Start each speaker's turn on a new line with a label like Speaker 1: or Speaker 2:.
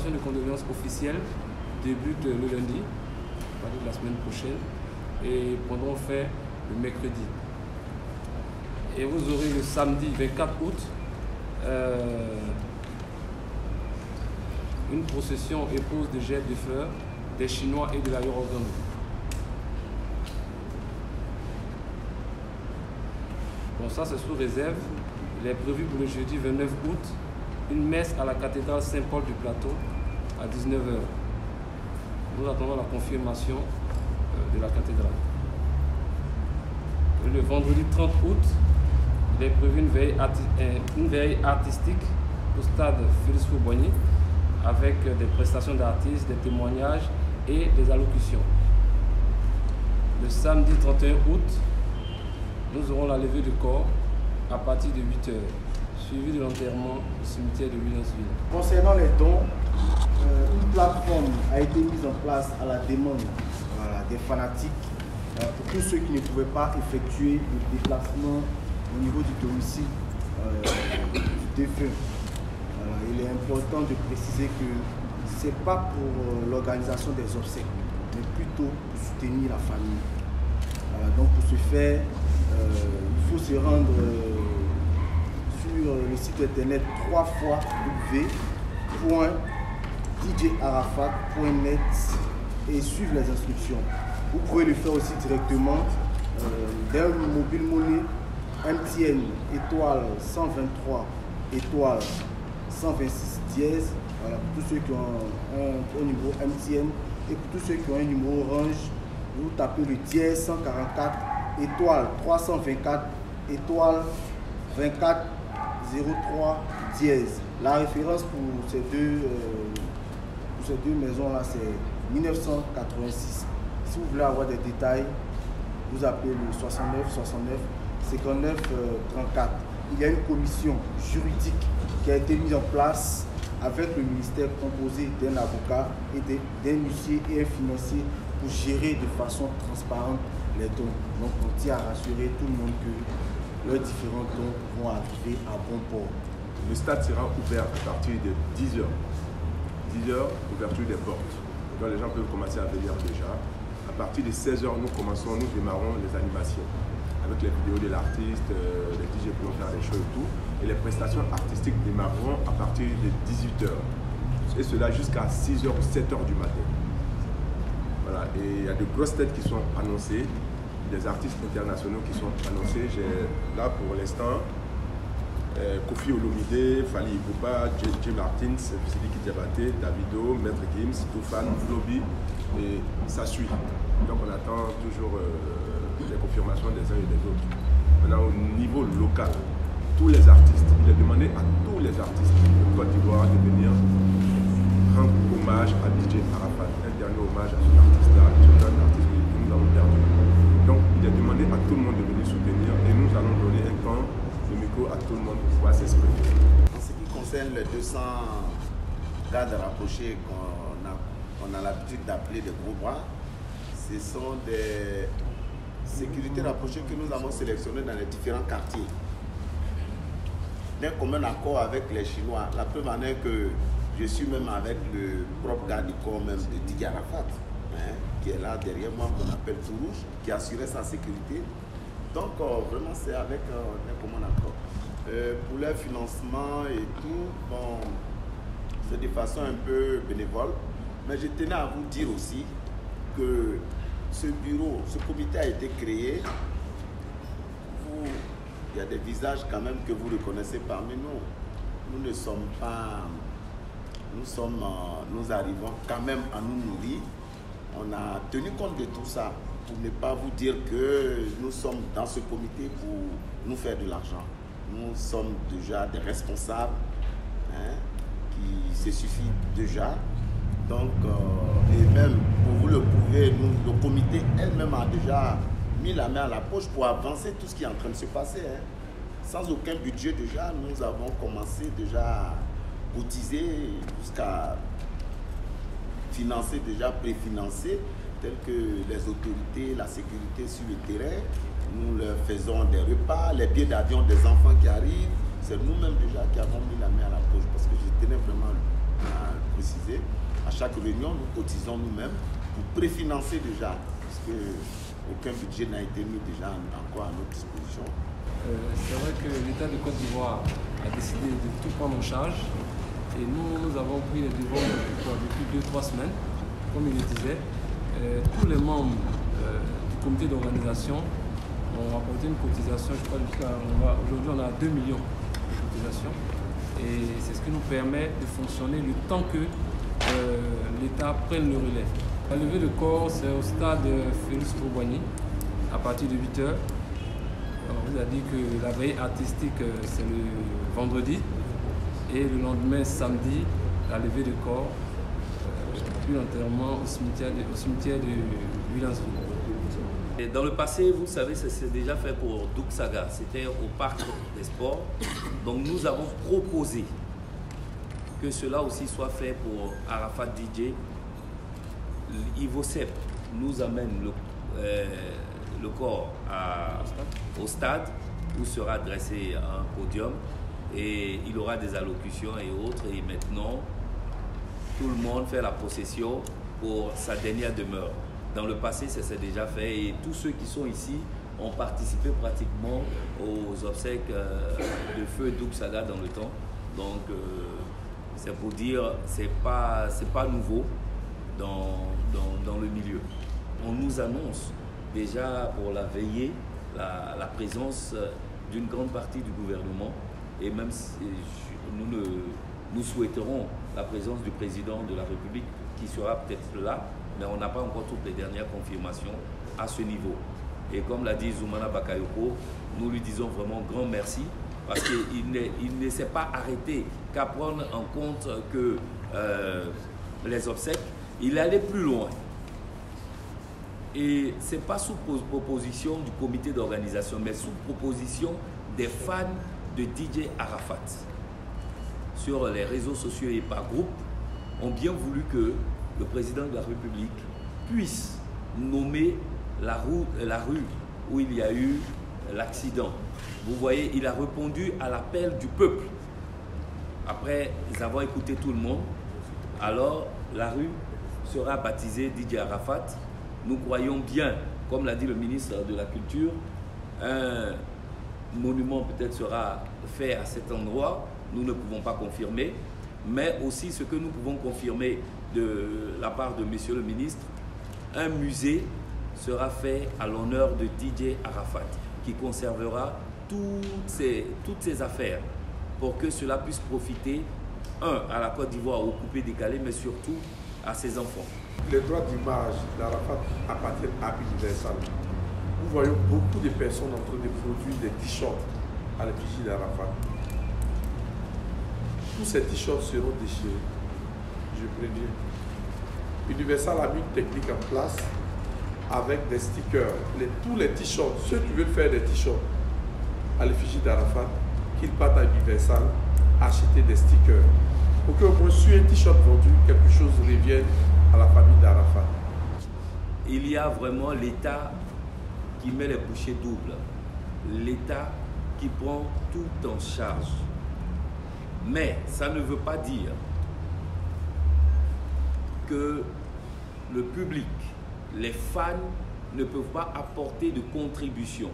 Speaker 1: prestation de condoléances officielle débute le lundi, à partir de la semaine prochaine, et pendant fait le mercredi. Et vous aurez le samedi 24 août une procession épouse de jet de fleurs des Chinois et de la Yorogano. Bon, ça c'est sous réserve. Il est prévu pour le jeudi 29 août une messe à la cathédrale Saint-Paul du Plateau à 19h. Nous attendons la confirmation de la cathédrale. Et le vendredi 30 août, il est prévu une veille artistique au stade Félix Houphouët-Boigny avec des prestations d'artistes, des témoignages et des allocutions. Le samedi 31 août, nous aurons la levée de corps à partir de 8h, suivi de l'enterrement au cimetière de Williamsville.
Speaker 2: Concernant les dons, une plateforme a été mise en place à la demande des fanatiques pour tous ceux qui ne pouvaient pas effectuer le déplacement au niveau du domicile du défunt. Il est important de préciser que ce n'est pas pour l'organisation des obsèques, mais plutôt pour soutenir la famille. Donc pour ce faire, il faut se rendre sur le site internet www.djarafat.net et suivre les instructions. Vous pouvez le faire aussi directement d'un mobile money MTN étoile 123 étoile 126 dièse. Voilà, pour tous ceux qui ont un numéro MTN et pour tous ceux qui ont un numéro Orange, vous tapez le dièse 144 étoile 324 étoile 24 03 dièse. La référence pour ces deux maisons là, c'est 1986. Si vous voulez avoir des détails, vous appelez le 69 69 59 34. Il y a une commission juridique qui a été mise en place avec le ministère composé d'un avocat et d'un huissier et un financier pour gérer de façon transparente les dons. Donc on tient à rassurer tout le monde que leurs différents dons vont arriver à bon port.
Speaker 3: Le stade sera ouvert à partir de 10h. 10h, ouverture des portes. Donc les gens peuvent commencer à venir déjà. À partir de 16h, nous démarrons les animations. Avec les vidéos de l'artiste, les DJ qui vont faire des shows et tout. Et les prestations artistiques démarreront à partir de 18h. Et cela jusqu'à 6h ou 7h du matin. Voilà. Et il y a de grosses têtes qui sont annoncées, des artistes internationaux qui sont annoncés. J'ai là pour l'instant Kofi Olomide, Fally Ipupa, Jim Martins, Sidiki Diabaté, Davido, Maître Gims, Toufan, Flobi, et ça suit. Donc on attend toujours les confirmations des uns et des autres. Maintenant au niveau local, tous les artistes, il est demandé à tous les artistes de Côte d'Ivoire de venir rendre hommage à DJ Arafat, un dernier hommage à cet artiste-là, un artiste que nous avons perdu. Donc il est demandé à tout le monde de venir soutenir et nous allons donner un temps de micro à tout le monde pour pouvoir s'exprimer.
Speaker 4: En ce qui concerne les 200 gardes rapprochés qu'on a l'habitude d'appeler des gros bras, ce sont des sécurités rapprochées que nous avons sélectionnées dans les différents quartiers. D'un commun accord avec les Chinois, la preuve en est que je suis même avec le propre garde du corps même de Didier Arafat, qui est là derrière moi, qu'on appelle Tourouche, qui assurait sa sécurité. Donc vraiment c'est avec un commun accord. Pour leur financement et tout, bon, c'est de façon un peu bénévole. Mais je tenais à vous dire aussi que ce bureau, ce comité a été créé. Il y a des visages quand même que vous reconnaissez parmi nous. Nous ne sommes pas... Nous arrivons quand même à nous nourrir. On a tenu compte de tout ça pour ne pas vous dire que nous sommes dans ce comité pour nous faire de l'argent. Nous sommes déjà des responsables qui se suffit déjà. Donc, et même pour vous le prouver, le comité elle-même a déjà mis la main à la poche pour avancer tout ce qui est en train de se passer. Sans aucun budget déjà, nous avons commencé déjà à cotiser jusqu'à financer, déjà préfinancer, tels que les autorités, la sécurité sur le terrain. Nous leur faisons des repas, les billets d'avion des enfants qui arrivent. C'est nous-mêmes déjà qui avons mis la main à la poche parce que je tenais vraiment à préciser. À chaque réunion, nous cotisons nous-mêmes pour préfinancer déjà, puisque aucun budget n'a été mis déjà encore à notre disposition.
Speaker 1: C'est vrai que l'État de Côte d'Ivoire a décidé de tout prendre en charge et nous avons pris les devants depuis 2-3 semaines. Comme il le disait, tous les membres du comité d'organisation ont apporté une cotisation. Je crois qu'aujourd'hui on a 2 millions de cotisations et c'est ce qui nous permet de fonctionner le temps que l'État prenne le relais. La levée de corps, c'est au stade Félix Houphouët-Boigny à partir de 8 h. On vous a dit que la veille artistique, c'est le vendredi et le lendemain, samedi, la levée de corps, puis l'enterrement au cimetière de Williamsville.
Speaker 5: Dans le passé, vous savez, c'est déjà fait pour Doug Saga, c'était au Parc des Sports. Donc nous avons proposé que cela aussi soit fait pour Arafat DJ. Ivo Sepp nous amène le corps au stade où sera dressé un podium et il aura des allocutions et autres. Et maintenant, tout le monde fait la procession pour sa dernière demeure. Dans le passé, ça s'est déjà fait et tous ceux qui sont ici ont participé pratiquement aux obsèques de feu Doug Saga dans le temps. Donc, c'est pour dire, c'est pas nouveau dans le milieu. On nous annonce déjà pour la veillée la présence d'une grande partie du gouvernement et même si nous souhaiterons la présence du président de la République qui sera peut-être là, mais on n'a pas encore toutes les dernières confirmations à ce niveau. Et comme l'a dit Zoumana Bakayoko, nous lui disons vraiment grand merci parce qu'il ne s'est pas arrêté qu'à prendre en compte que les obsèques, il est allé plus loin. Et ce n'est pas sous proposition du comité d'organisation, mais sous proposition des fans de DJ Arafat. Sur les réseaux sociaux et par groupe, ont bien voulu que le président de la République puisse nommer la rue où il y a eu l'accident. Vous voyez, il a répondu à l'appel du peuple. Après avoir écouté tout le monde, alors la rue sera baptisée DJ Arafat. Nous croyons bien, comme l'a dit le ministre de la Culture, un monument peut-être sera fait à cet endroit. Nous ne pouvons pas confirmer, mais aussi ce que nous pouvons confirmer de la part de monsieur le ministre, un musée sera fait à l'honneur de DJ Arafat, qui conservera toutes ces affaires pour que cela puisse profiter, à la Côte d'Ivoire au coupé-décalé, mais surtout à ses enfants.
Speaker 6: Les droits d'image d'Arafat appartiennent à Universal. Nous voyons beaucoup de personnes en train de produire des t-shirts à l'effigie d'Arafat. Tous ces t-shirts seront déchirés, je préviens. Universal a mis une technique en place avec des stickers. Tous les t-shirts, ceux qui veulent faire des t-shirts à l'effigie d'Arafat, qu'ils partent à Universal acheter des stickers. Pour qu'au moins sur un t-shirt vendu, quelque chose revienne à la famille d'Arafat.
Speaker 5: Il y a vraiment l'État qui met les bouchées doubles. L'État qui prend tout en charge. Mais ça ne veut pas dire que le public, les fans, ne peuvent pas apporter de contribution.